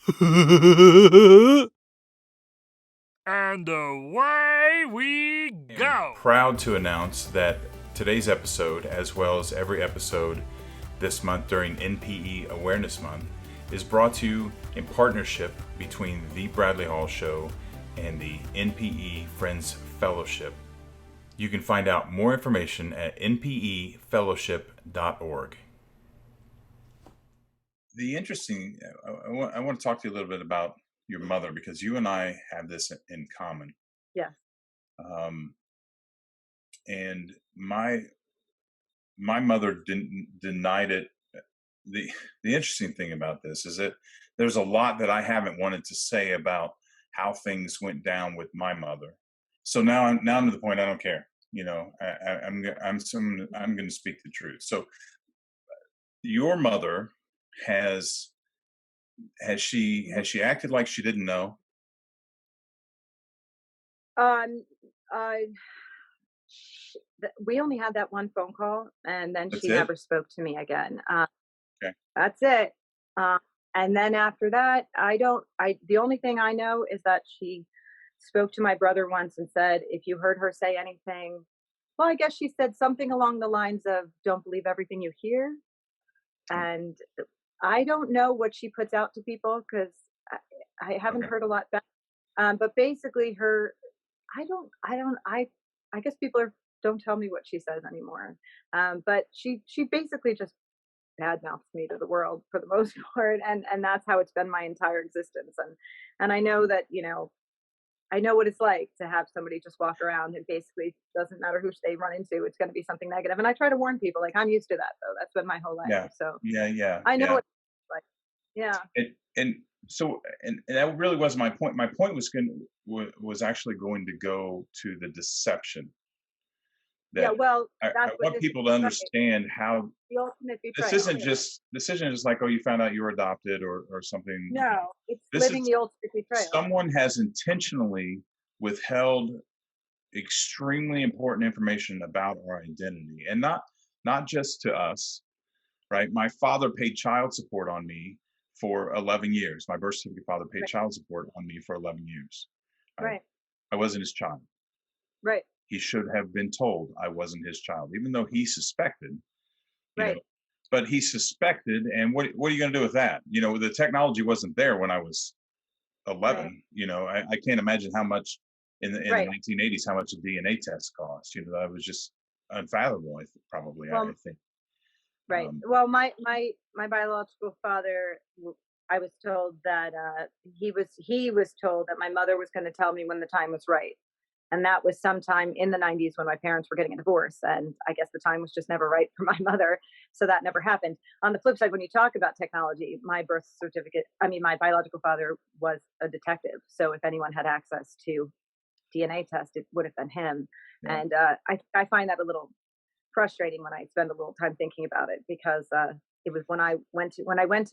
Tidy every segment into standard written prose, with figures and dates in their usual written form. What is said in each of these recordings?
And away we go! Proud to announce that today's episode, as well as every episode this month during NPE Awareness Month, is brought to you in partnership between The Bradley Hall Show and the NPE Friends Fellowship. You can find out more information at npefellowship.org. The interesting, I want to talk to you a little bit about your mother, because you and I have this in common. Yes. And my mother denied it. The interesting thing about this is that there's a lot that I haven't wanted to say about how things went down with my mother. So now I'm to the point I don't care. You know, I'm going to speak the truth. So your mother has she acted like she didn't know? We only had that one phone call, and then That's she it? never spoke to me again. Okay. That's it. And then after that, the only thing I know is that she spoke to my brother once and said, if you heard her say anything, well, I guess she said something along the lines of, don't believe everything you hear. And I don't know what she puts out to people, because I haven't Okay. heard a lot back. But basically I guess people don't tell me what she says anymore. But she basically just badmouths me to the world for the most part, and that's how it's been my entire existence. And I know that, I know what it's like to have somebody just walk around and basically doesn't matter who they run into, it's going to be something negative. And I try to warn people, like, I'm used to that, though. That's been my whole life. Yeah. So Yeah. I know what it's like. Yeah. And so that really was my point. My point was actually going to go to the deception. Yeah. Well, I that's what want people to understand how the ultimate betrayal. this isn't just like, oh, you found out you were adopted or something. No, it's This living is the ultimate betrayal. someone has intentionally withheld extremely important information about our identity, and not just to us, right? My father paid child support on me for 11 years. My birth certificate father paid Right. child support on me for 11 years. Right. I wasn't his child. Right. He should have been told I wasn't his child, even though he suspected, you Right. know, but he suspected. And what are you going to do with that? You know, the technology wasn't there when I was 11. Right. You know, I can't imagine how much in the Right. 1980s, how much a DNA test cost. You know, that was just unfathomable. I think. Right. Well, my biological father, I was told that he was told that my mother was going to tell me when the time was right, and that was sometime in the 90s when my parents were getting a divorce, and I guess the time was just never right for my mother, so that never happened. On the flip side, when you talk about technology, my biological father was a detective, so if anyone had access to DNA test, it would have been him. Yeah. And I find that a little frustrating when I spend a little time thinking about it, because it was when I went to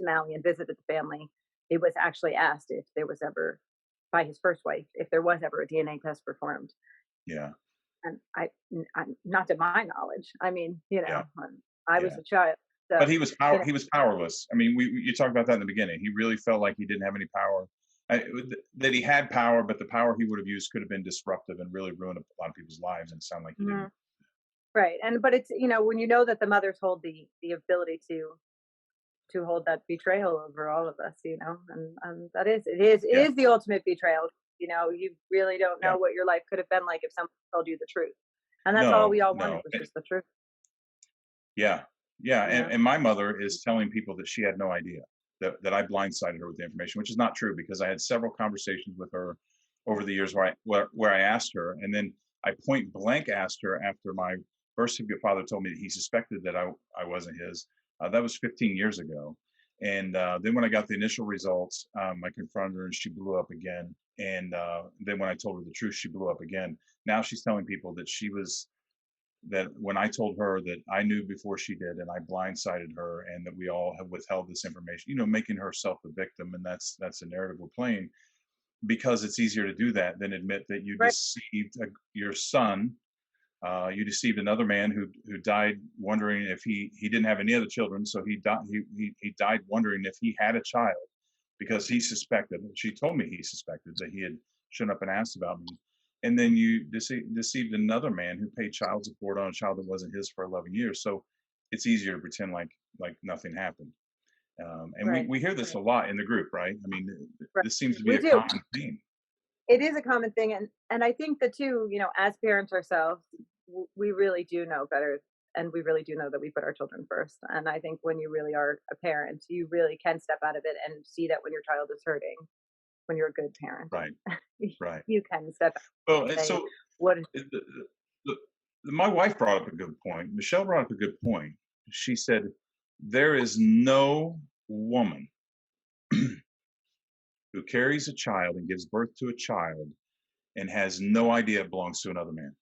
Maui and visited the family, it was actually asked if there was ever, by his first wife, if there was ever a DNA test performed. Yeah. And not to my knowledge. I mean, Yeah. I was a child. So, But he was he was powerless. I mean, you talked about that in the beginning. He really felt like he didn't have any power. That he had power, but the power he would have used could have been disruptive and really ruined a lot of people's lives. And it sounded like he didn't. Right. But it's, when you know that the mothers hold the ability to hold that betrayal over all of us, and that is it is the ultimate betrayal. You really don't know what your life could have been like if someone told you the truth, and that's all we all wanted was just the truth. Yeah. And my mother is telling people that she had no idea that I blindsided her with the information, which is not true, because I had several conversations with her over the years where I asked her, and then I point blank asked her after my birth certificate father told me that he suspected that I wasn't his. That was 15 years ago. And then when I got the initial results, I confronted her and she blew up again. And then when I told her the truth, she blew up again. Now she's telling people that when I told her that I knew before she did, and I blindsided her, and that we all have withheld this information, making herself the victim. And that's the narrative we're playing, because it's easier to do that than admit that you deceived your son. You deceived another man who died wondering if he didn't have any other children, so he died wondering if he had a child, because he suspected, she told me he suspected that he had shown up and asked about me. And then you deceived another man who paid child support on a child that wasn't his for 11 years. So it's easier to pretend like nothing happened. And Right. we hear this a lot in the group, right? I mean, Right. this seems to be We a do. common theme. It is a common thing, and I think that too, as parents ourselves, we really do know better, and we really do know that we put our children first. And I think when you really are a parent, you really can step out of it and see that when your child is hurting, when you're a good parent, Right, right. you can step out Well, and and say, so "What is the, my wife brought up a good point. Michelle brought up a good point. She said, there is no woman who carries a child and gives birth to a child and has no idea it belongs to another man.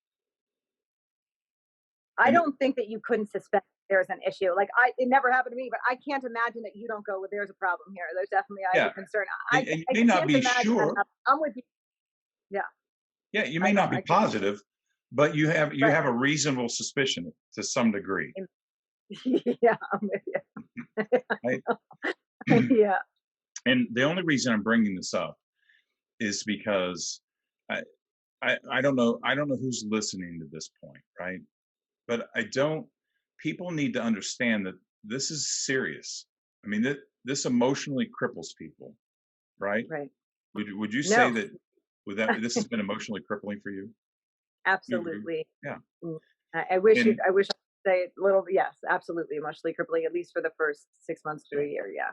I And don't think that you couldn't suspect there's an issue. Like it never happened to me, but I can't imagine that you don't go, well, there's a problem here. There's definitely I have yeah, a concern. and you I may not can't be imagine that. sure. I'm with you. Yeah, Yeah, you I may know. not be I can't. positive, but you Right. have a reasonable suspicion to some degree. Yeah, I'm with you. Right? Yeah. And the only reason I'm bringing this up is because I, I don't know who's listening to this point, right? But I don't. People need to understand that this is serious. I mean, this emotionally cripples people, right? Right. Would you say No, that would that this has been emotionally crippling for you? You agree? absolutely. Yeah. Mm, I wish And I wish I could say it little. Yes, absolutely. Emotionally crippling, at least for the first 6 months to yeah. a year. Yeah.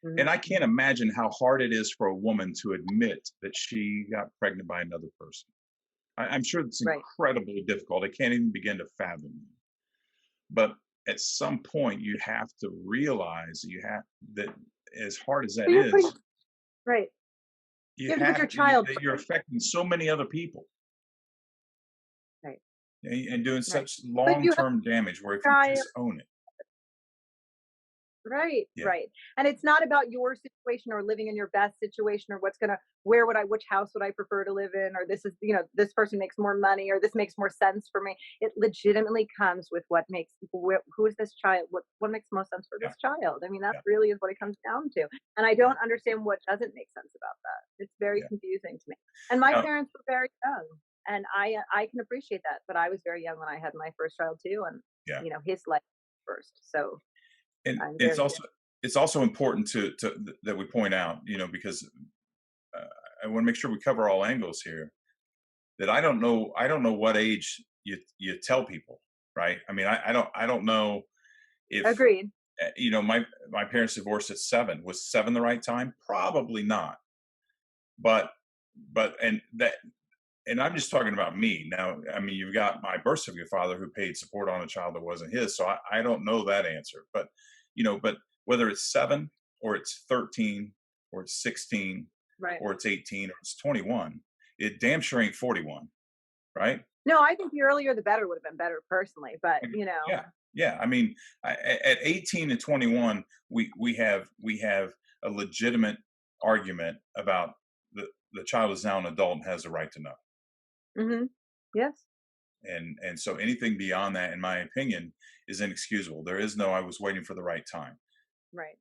And Hmm. I can't imagine how hard it is for a woman to admit that she got pregnant by another person. I'm sure it's Right. incredibly difficult. I can't even begin to fathom. But at some point, you have to realize you have that as hard as But that you're putting is, right. you You have to put have your you, child that you're first. affecting so many other people Right. and doing Right. such But you have long-term damage. Where if a you child. just own it, Right, yeah, right. And it's not about your situation or living in your best situation or which house would I prefer to live in, or this person makes more money or this makes more sense for me. It legitimately comes with who is this child? What makes most sense for yeah, this child? I mean, that yeah, really is what it comes down to. And I yeah, don't understand what doesn't make sense about that. It's very yeah. confusing to me. And my Now, parents were very young, and I can appreciate that. But I was very young when I had my first child too, and yeah, his life first. So and I'm it's very also important to that we point out, because uh, I want to make sure we cover all angles here. That I don't know what age you tell people, right? I mean, I don't know if agreed. my parents divorced at 7. Was 7 the right time? Probably not. But and I'm just talking about me now. I mean, you've got my birth certificate father who paid support on a child that wasn't his, so I don't know that answer. But whether it's 7 or it's 13 or it's 16 Right. or it's 18 or it's 21, it damn sure ain't 41, right? No, I think the earlier the better would have been better personally, but, Like, yeah, yeah. I mean, at 18 and 21, we have a legitimate argument about the child is now an adult and has the right to know. mhm. Yes. And so anything beyond that, in my opinion, is inexcusable. There is no I was waiting for the right time. Right.